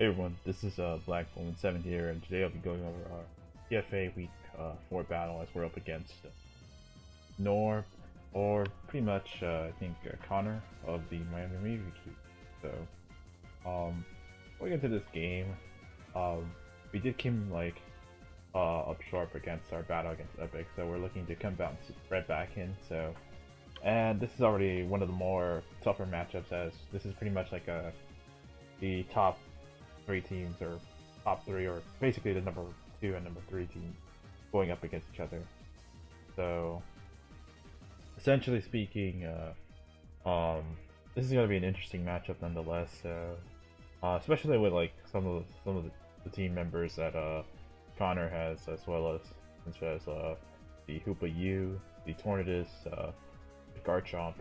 Hey everyone, this is Black Woman 7 here, and today I'll be going over our PFA Week 4 battle as we're up against Norm, or pretty much, I think, Connor of the Miami Mimikyus. So, going into this game, we did come, like, up short against our battle against Epic, so we're looking to come bounce right back in, so... And this is already one of the more tougher matchups, as this is pretty much like the top 3 teams, or top 3, or basically the number 2 and number 3 teams going up against each other. So essentially speaking, this is going to be an interesting matchup nonetheless. So especially with like some of the team members that Connor has, as well as the Hoopa-U, the Tornadus, the Garchomp,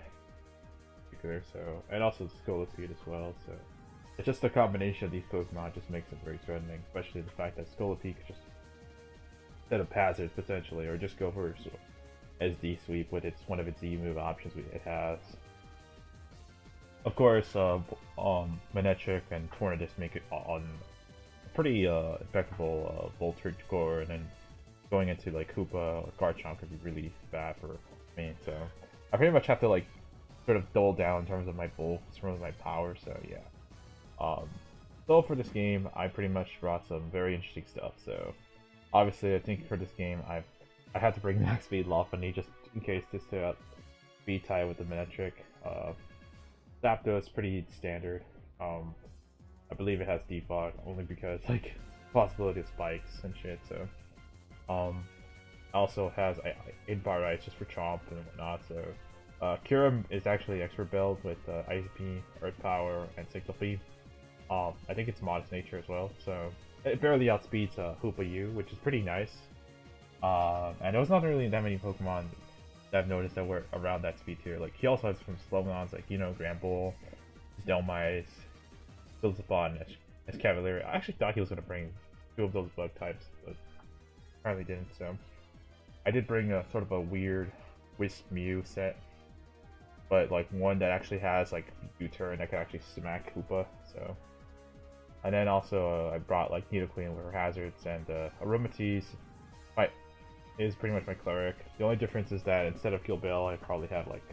so, and also the Scolipede as well. So it's just the combination of these Pokemon just makes it very threatening, especially the fact that Scolipede could just set up hazards potentially, or just go for SD sweep with one of its E-move options it has. Of course, Manectric and Tornadus make it on a pretty effective Voltage core, and then going into like Hoopa or Garchomp could be really bad for me. So I pretty much have to like sort of dull down in terms of my bulk, in terms of my power. So yeah. So for this game, I pretty much brought some very interesting stuff. So obviously, I think for this game, I had to bring Max Speed Lopunny just in case this speed tie with the Manectric. Zapdos is pretty standard. I believe it has defog only because like possibility of spikes and shit. So also has Inbar Ice just for Chomp and whatnot. So Kyurem is actually expert build with Ice Beam, Earth Power, and Scolipede. I think it's modest nature as well, so it barely outspeeds Hoopa-U, which is pretty nice. And there's not really that many Pokemon that I've noticed that were around that speed tier. Like, he also has some Slowmonons like, Granbull, Delmice, Silsapon, and Cavalier. I actually thought he was going to bring 2 of those bug types, but apparently didn't, so... I did bring a sort of a weird Wisp Mew set, but like one that actually has like U-turn that could actually smack Hoopa, so... And then also I brought like Nidokings with her hazards, and Aromatisse is pretty much my cleric. The only difference is that instead of Kill Bill, I probably have like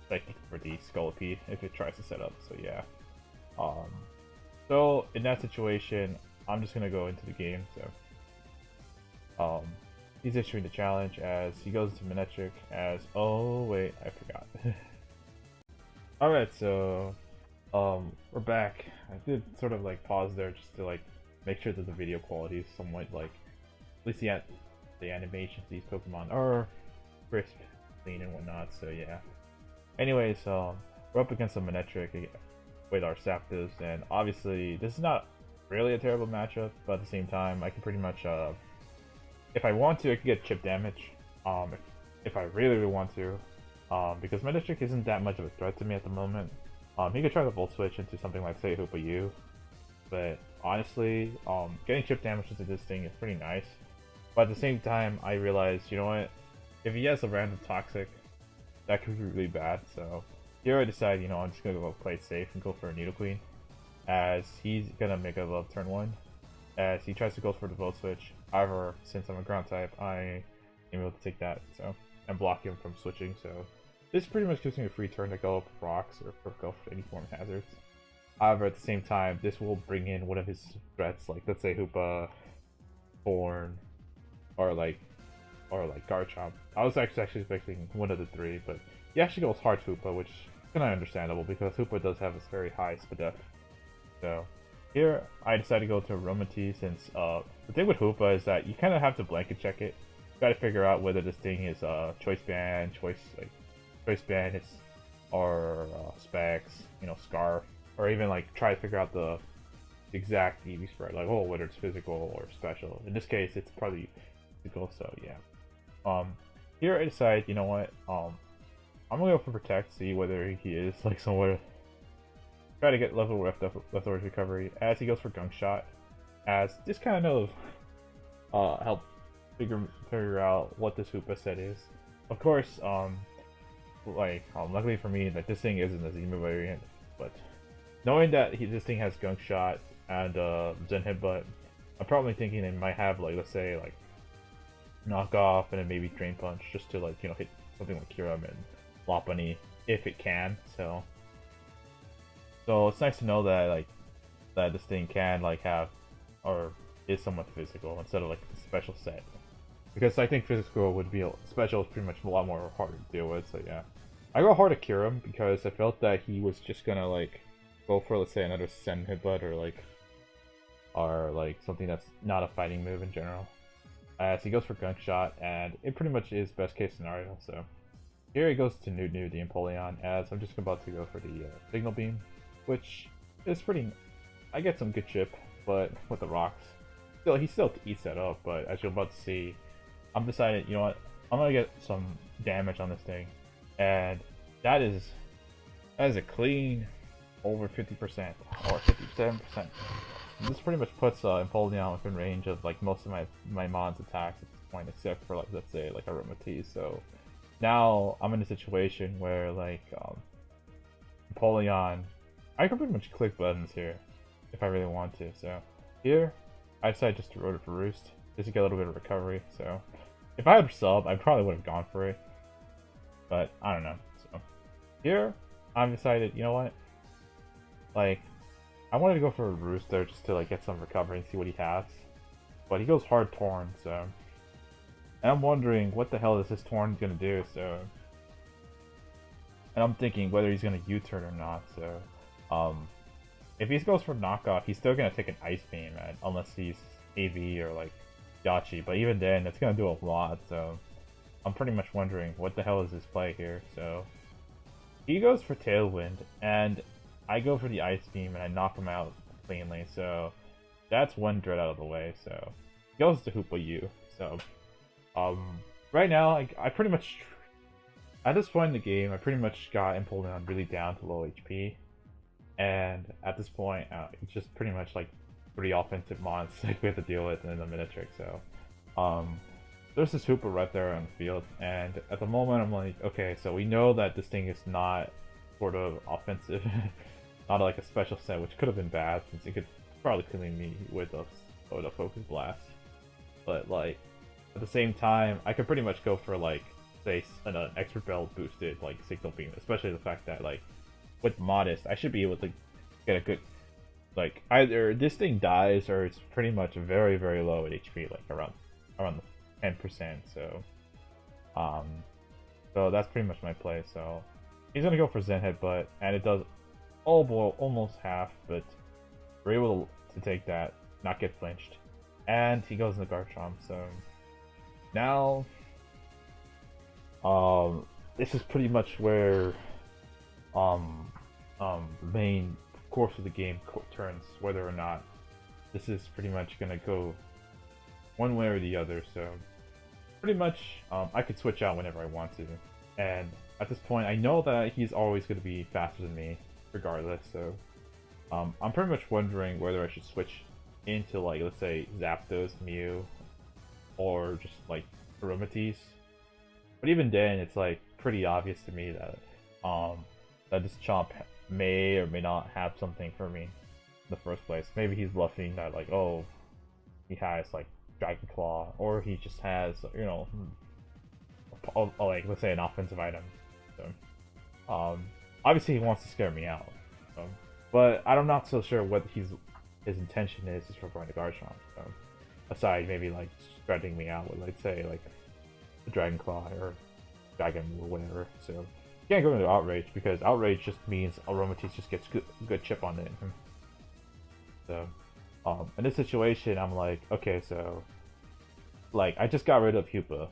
Psychic for the Scolipede if it tries to set up. So yeah. So in that situation, I'm just gonna go into the game. So he's issuing the challenge as he goes into Manectric as wait, I forgot. Alright, so we're back. I did sort of like pause there just to like make sure that the video quality is somewhat like, at least the animations of these Pokemon are crisp, clean, and whatnot. So yeah. Anyways, we're up against a Manectric with our Zapdos, and obviously this is not really a terrible matchup, but at the same time I can pretty much if I want to, I can get chip damage. If I really want to, because Manectric isn't that much of a threat to me at the moment. He could try to Volt Switch into something like, say, Hoopa-U, but honestly, getting chip damage into this thing is pretty nice. But at the same time, I realized, you know what, if he has a random Toxic, that could be really bad. So here I decide, you know, I'm just gonna go play it safe and go for a Nidokings, as he's gonna Mega Evolve turn 1, as he tries to go for the Volt Switch. However, since I'm a ground type, I am able to take that, so, and block him from switching. So this pretty much gives me a free turn to go up rocks or go for any form of hazards. However, at the same time, this will bring in one of his threats, like let's say Hoopa, Thorn, or like Garchomp. I was actually expecting one of the 3, but he actually goes hard to Hoopa, which is kind of understandable because Hoopa does have this very high Spadef. So here I decided to go to Aromatisse, since the thing with Hoopa is that you kind of have to blanket check it. You got to figure out whether this thing is choice band, choice band, or specs, you know, scarf, or even like try to figure out the exact EV spread, like whether it's physical or special. In this case, it's probably physical. So yeah. Here I decide, you know what, I'm gonna go for Protect, see whether he is like somewhere. Try to get leftovers recovery as he goes for Gunk Shot, as this kind of help figure out what this Hoopa set is. Of course, luckily for me, that this thing isn't a Zima variant, but knowing that this thing has Gunk Shot and Zen Headbutt, I'm probably thinking they might have like, let's say like Knock Off and then maybe Drain Punch just to like, you know, hit something like Kyurem and Lopunny if it can. So it's nice to know that like that this thing can like have or is somewhat physical instead of like a special set. Because I think physical would be special is pretty much a lot more harder to deal with. So yeah, I go hard at Kyurem because I felt that he was just gonna like go for, let's say, another Zen Headbutt or like something that's not a fighting move in general. As he goes for Gunk Shot, and it pretty much is best case scenario. So here he goes to New the Empoleon, as I'm just about to go for the Signal Beam, which is pretty. I get some good chip, but with the rocks, he still eats that up. But as you're about to see, I'm decided, you know what, I'm gonna get some damage on this thing, and that is a clean over 50% or 57%. This pretty much puts Empoleon within range of like most of my mon's attacks at this point, except for like, let's say like Hoopa-Unbound. So now I'm in a situation where like Empoleon, I can pretty much click buttons here if I really want to. So here I decided just to roll it for Roost just to get a little bit of recovery. So if I had sub, I probably would have gone for it, but I don't know. So here I've decided, you know what, like, I wanted to go for a Roost there just to like get some recovery and see what he has, but he goes hard Torn. So, and I'm wondering what the hell is this Torn gonna do. So, and I'm thinking whether he's gonna U-turn or not. So, if he goes for knockoff, he's still gonna take an Ice Beam, right? Unless he's AV or like Yachi, but even then, it's gonna do a lot. So, I'm pretty much wondering what the hell is his play here. So, he goes for Tailwind, and I go for the Ice Beam and I knock him out cleanly, so that's one dread out of the way. So he goes to Hoopa-U. So right now I pretty much, at this point in the game, I pretty much got Empoleon really down to low HP, and at this point it's just pretty much like 3 offensive mons like we have to deal with in the Minitrick. So there's this Hoopa right there on the field, and at the moment I'm like, okay, so we know that this thing is not sort of offensive. Not like a special set, which could have been bad since it could probably kill me with a Focus Blast. But like at the same time, I could pretty much go for like, say, an Expert Belt boosted like Signal Beam, especially the fact that like with Modest, I should be able to get a good, like, either this thing dies or it's pretty much very low at HP, like around 10%. So so that's pretty much my play. So he's gonna go for Zen Headbutt, and it does almost half, but we're able to take that, not get flinched, and he goes into Garchomp. So now this is pretty much where the main course of the game turns, whether or not this is pretty much gonna go one way or the other. So pretty much I could switch out whenever I want to, and at this point I know that he's always going to be faster than me regardless. So I'm pretty much wondering whether I should switch into, like, let's say Zapdos, Mew, or just like Hoopa-Unbound. But even then, it's like pretty obvious to me that that this Chomp may or may not have something for me in the first place. Maybe he's bluffing that, like, oh, he has like Dragon Claw, or he just has, you know, like, let's say an offensive item. So obviously he wants to scare me out, so, but I'm not so sure what his intention is for going to Garchomp. So, aside maybe like threatening me out with, let's say, like a Dragon Claw or Dragon or whatever. So you can't go into Outrage, because Outrage just means Hoopa-Unbound just gets good chip on it. So in this situation, I'm like, okay, so like I just got rid of Hoopa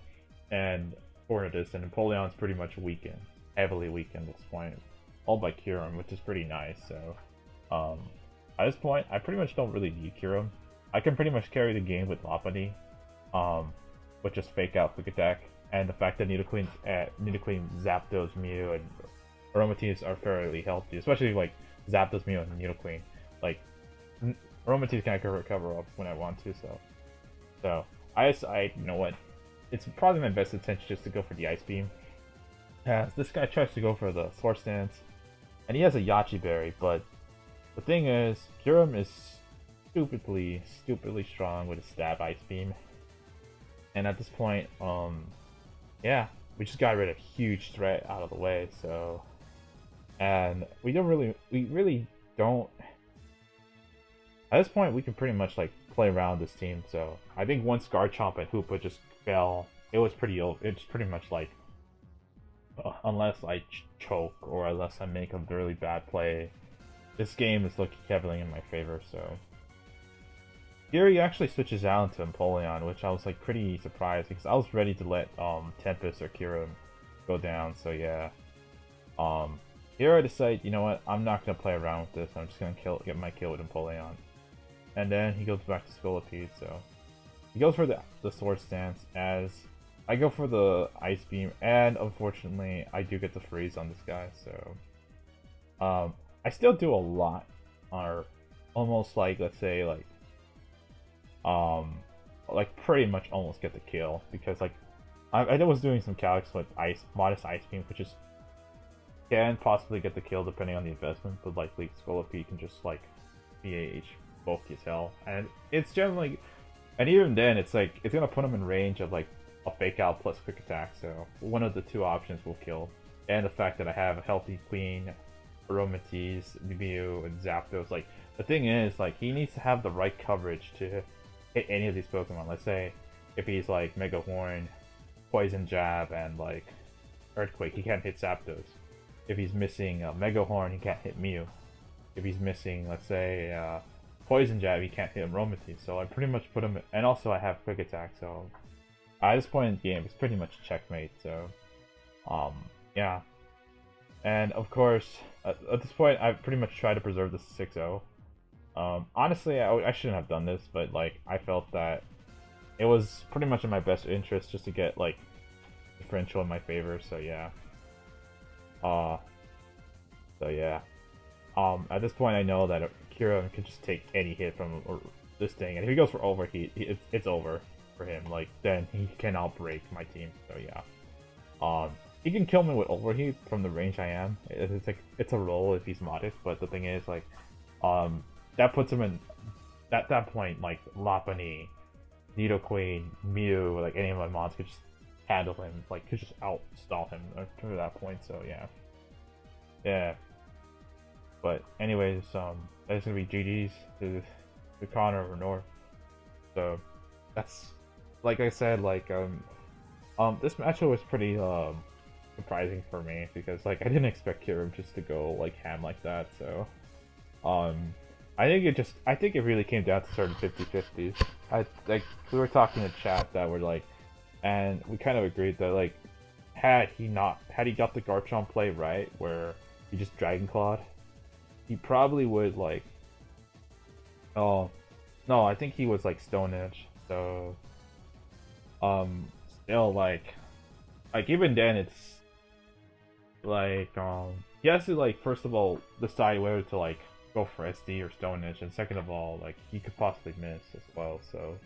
and Tornadus, and Empoleon's pretty much weakened, heavily weakened at this point, all by Kyurem, which is pretty nice. So at this point, I pretty much don't really need Kyurem. I can pretty much carry the game with Lopunny, with just fake out Quick Attack, and the fact that Nidoking, Zapdos, Mew, and Hoopa-Unbound are fairly healthy, especially like Zapdos, Mew, and Nidoking. Like Hoopa-Unbound can recover up when I want to. So I you know what? It's probably my best intention just to go for the Ice Beam. As this guy tries to go for the Swords Dance, and he has a Yachi Berry, but The thing is, Kyurem is stupidly strong with a stab ice beam. And at this point, yeah, we just got rid of a huge threat out of the way, so... And we really don't... At this point, we can pretty much, like, play around this team, so... I think once Garchomp and Hoopa just fell, it was pretty much like... unless I choke, or unless I make a really bad play, this game is looking heavily in my favor, so... Here he actually switches out into Empoleon, which I was like pretty surprised because I was ready to let Tempest or Kyurem go down, so yeah. Here I decide, you know what, I'm not gonna play around with this, I'm just gonna get my kill with Empoleon. And then he goes back to Scolipede, so he goes for the Sword Stance as I go for the Ice Beam, and unfortunately I do get the freeze on this guy, so I still do a lot, or almost like, let's say like pretty much almost get the kill, because like I was doing some calcs with modest Ice Beam, which is can possibly get the kill depending on the investment, but likely Scolipede can just like BAH bulky as hell, and it's generally, and even then it's like it's gonna put him in range of like a Fake Out plus Quick Attack, so one of the two options will kill, and the fact that I have a healthy Queen, Aromatisse, Mew, and Zapdos, like the thing is like he needs to have the right coverage to hit any of these Pokemon. Let's say if he's like Mega Horn, Poison Jab, and like Earthquake, he can't hit Zapdos. If he's missing Mega Horn, he can't hit Mew. If he's missing, let's say, Poison Jab, he can't hit Aromatisse. So I pretty much put him, and also I have Quick Attack, so at this point in the game, it's pretty much checkmate, so yeah. And of course, at this point, I pretty much try to preserve the 6-0. Honestly, I shouldn't have done this, but like I felt that it was pretty much in my best interest just to get like differential in my favor. So yeah. At this point, I know that Kyurem can just take any hit from this thing, and if he goes for overheat, it's over for him. Like then he cannot break my team. So yeah. He can kill me with overheat from the range I am. It's a roll if he's modest, but the thing is like, that puts him in, at that point, like, Lopunny, Nidoqueen, Mew, like, any of my mons could just handle him, like, could just out-stall him to that point, so yeah. Yeah. But, anyways, that's gonna be GG's to Connor or North. So, that's, like I said, like, this matchup was pretty, surprising for me, because, like, I didn't expect Kyurem just to go, like, ham like that, so, I think it really came down to certain 50-50s. Like, we were talking in chat that we're like, and we kind of agreed that like, had he got the Garchomp play right, where he just Dragon Clawed, he probably would like, oh, no, I think he was like Stone Edge, so, still like even then it's, like, he has to like, first of all, decide whether to like, go for SD or Stone Edge, and second of all, like he could possibly miss as well. So,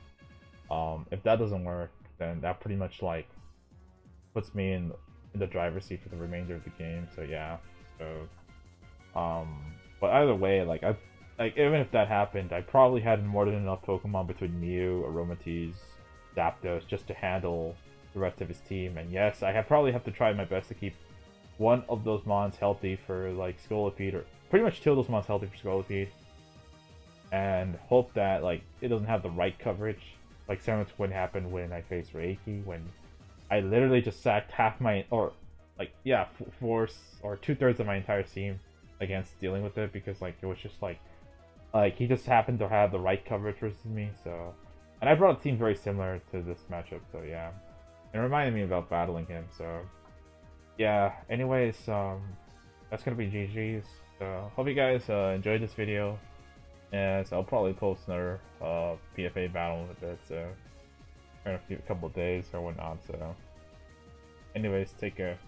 if that doesn't work, then that pretty much like puts me in the driver's seat for the remainder of the game. So yeah. So, but either way, like even if that happened, I probably had more than enough Pokemon between Mew, Aromatisse, Zapdos just to handle the rest of his team. And yes, I probably have to try my best to keep one of those mons healthy for like Scolipede, or pretty much two of those mons healthy for Scolipede, and hope that like it doesn't have the right coverage, like similar to what happened when I faced Reiki, when I literally just sacked half my, or like yeah, force or 2/3 of my entire team against dealing with it, because like it was just like he just happened to have the right coverage versus me. So, and I brought a team very similar to this matchup, so yeah, it reminded me about battling him. So yeah, anyways, that's gonna be GG's. So hope you guys enjoyed this video, and so I'll probably post another PFA battle in a bit, so in a couple of days or whatnot. So anyways, take care.